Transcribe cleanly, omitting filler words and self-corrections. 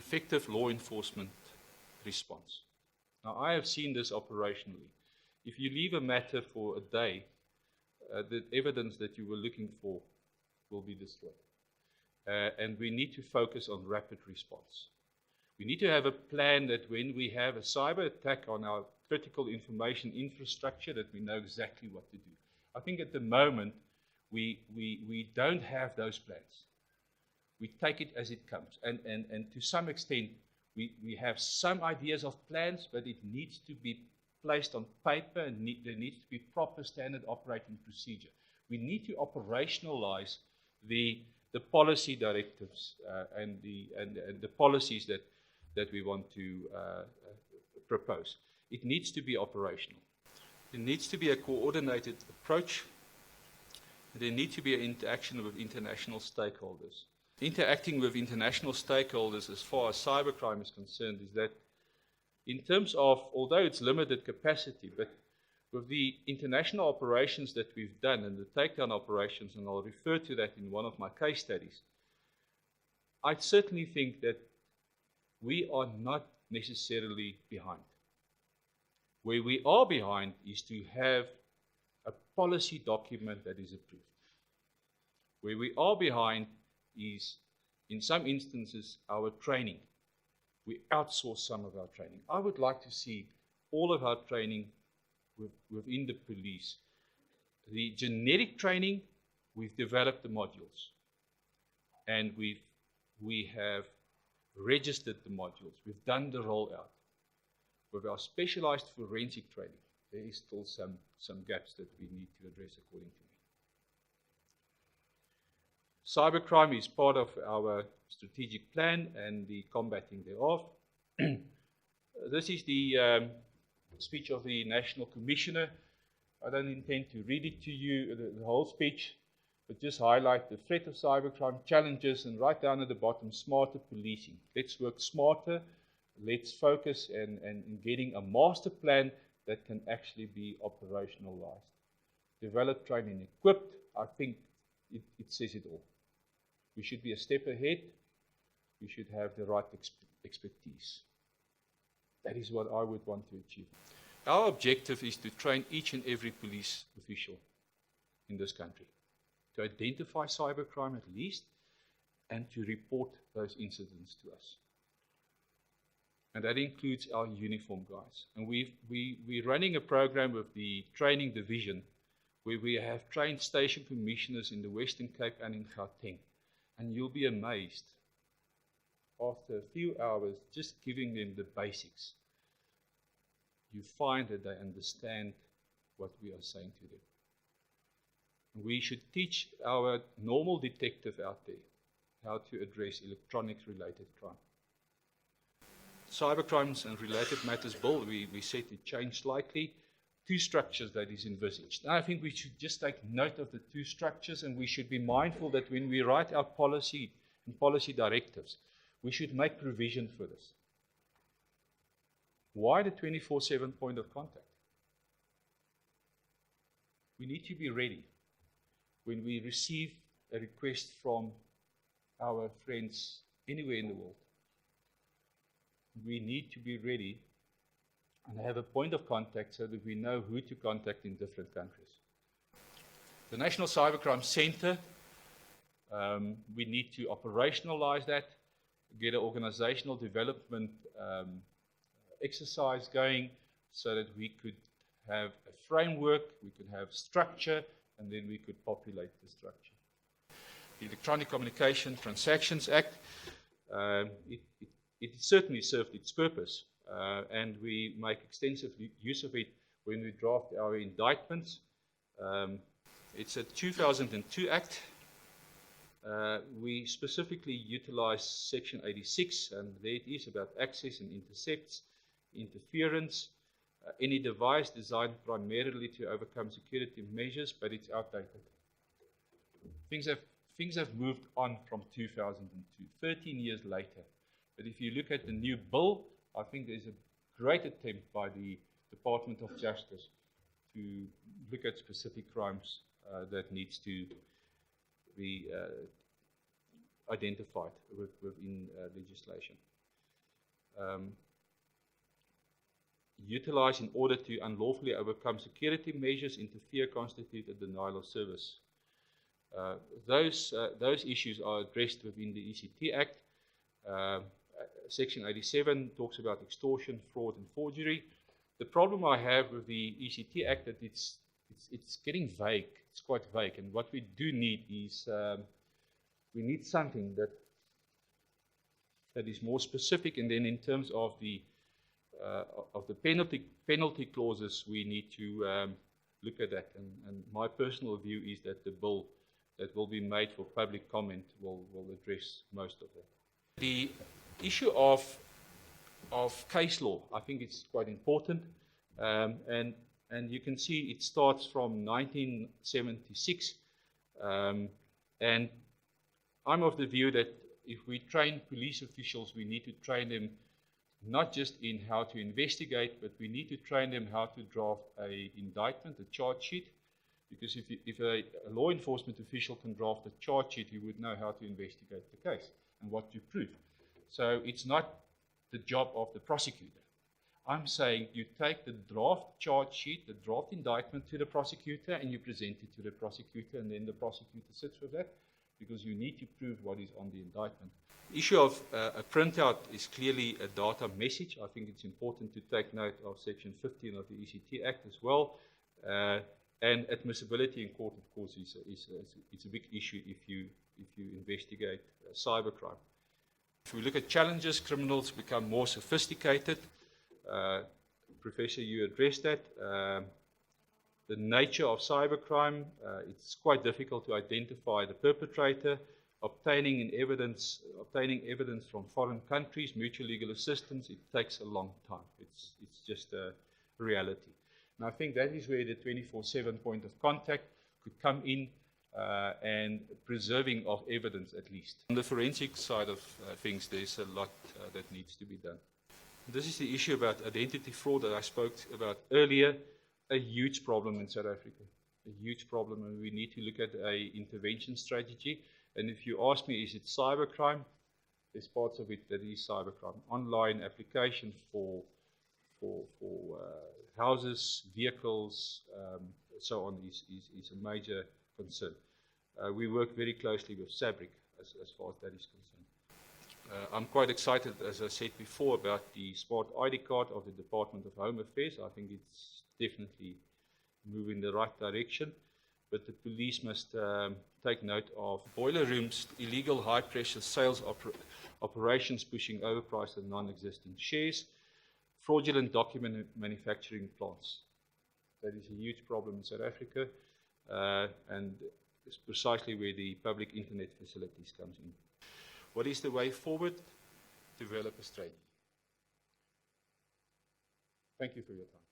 effective law enforcement response. Now, I have seen this operationally. If you leave a matter for a day, the evidence that you were looking for will be destroyed. And we need to focus on rapid response. We need to have a plan that when we have a cyber attack on our critical information infrastructure, that we know exactly what to do. I think at the moment, we don't have those plans. We take it as it comes. And to some extent, we have some ideas of plans, but it needs to be placed on paper, and there needs to be proper standard operating procedure. We need to operationalize the policy directives and the policies that we want to propose. It needs to be operational. There needs to be a coordinated approach. There needs to be an interaction with international stakeholders. Interacting with international stakeholders as far as cybercrime is concerned is that in terms of, although it's limited capacity, but with the international operations that we've done and the takedown operations, and I'll refer to that in one of my case studies, I certainly think that we are not necessarily behind. Where we are behind is to have a policy document that is approved. Where we are behind is, in some instances, our training. We outsource some of our training. I would like to see all of our training within the police. The generic training, we've developed the modules. And we have registered the modules. We've done the rollout. With our specialized forensic training, there is still some gaps that we need to address according to me. Cybercrime is part of our strategic plan and the combating thereof. This is the speech of the National Commissioner. I don't intend to read it to you, the whole speech, but just highlight the threat of cybercrime, challenges, and right down at the bottom, smarter policing. Let's work smarter. Let's focus in getting a master plan that can actually be operationalized. Develop, train, and equipped. I think it says it all. We should be a step ahead. We should have the right expertise. That is what I would want to achieve. Our objective is to train each and every police official in this country to identify cybercrime at least and to report those incidents to us. And that includes our uniform guys. And we're running a program with the training division where we have trained station commissioners in the Western Cape and in Gauteng. And you'll be amazed, after a few hours, just giving them the basics, you find that they understand what we are saying to them. We should teach our normal detective out there how to address electronics-related crime. Cybercrimes and related matters bill, we said to change slightly. Two structures that is envisaged. Now, I think we should just take note of the two structures, and we should be mindful that when we write our policy and policy directives, we should make provision for this. Why the 24/7 point of contact? We need to be ready when we receive a request from our friends anywhere in the world. We need to be ready and have a point of contact so that we know who to contact in different countries. The National Cybercrime Center, we need to operationalize that, get an organizational development exercise going so that we could have a framework, we could have structure, and then we could populate the structure. The Electronic Communication Transactions Act, it certainly served its purpose. And we make extensive use of it when we draft our indictments. It's a 2002 Act. We specifically utilize Section 86, and there it is about access and intercepts, interference, any device designed primarily to overcome security measures, but it's outdated. Things have moved on from 2002, 13 years later. But if you look at the new bill, I think there's a great attempt by the Department of Justice to look at specific crimes that needs to be identified within legislation. utilized in order to unlawfully overcome security measures, interfere, constitute a denial of service. Those issues are addressed within the ECT Act. Section 87 talks about extortion, fraud, and forgery. The problem I have with the ECT Act that it's getting vague. It's quite vague, and what we do need is we need something that is more specific. And then in terms of the penalty clauses, we need to look at that. And my personal view is that the bill that will be made for public comment will address most of that. The issue of case law, I think it's quite important, and you can see it starts from 1976, and I'm of the view that if we train police officials, we need to train them not just in how to investigate, but we need to train them how to draft an indictment, a charge sheet. Because if a law enforcement official can draft a charge sheet, he would know how to investigate the case and what to prove. So it's not the job of the prosecutor. I'm saying you take the draft charge sheet, the draft indictment to the prosecutor, and you present it to the prosecutor, and then the prosecutor sits with that, because you need to prove what is on the indictment. The issue of a printout is clearly a data message. I think it's important to take note of Section 15 of the ECT Act as well. And admissibility in court, of course, it's a big issue if you investigate cybercrime. If we look at challenges, criminals become more sophisticated. Professor, you addressed that. The nature of cybercrime, it's quite difficult to identify the perpetrator. Obtaining evidence from foreign countries, mutual legal assistance, it takes a long time. It's just a reality. And I think that is where the 24/7 point of contact could come in, and preserving of evidence at least. On the forensic side of things, there's a lot that needs to be done. This is the issue about identity fraud that I spoke about earlier, a huge problem in South Africa, a huge problem, and we need to look at an intervention strategy. And if you ask me, is it cybercrime? There's parts of it that is cybercrime. Online application for houses, vehicles, so on is a major concern. We work very closely with SAPS as far as that is concerned. I'm quite excited, as I said before, about the smart ID card of the Department of Home Affairs. I think it's definitely moving in the right direction, but the police must take note of boiler rooms, illegal high-pressure sales operations pushing overpriced and non-existent shares, fraudulent document manufacturing plants. That is a huge problem in South Africa, and it's precisely where the public internet facilities comes in. What is the way forward? Develop a strategy. Thank you for your time.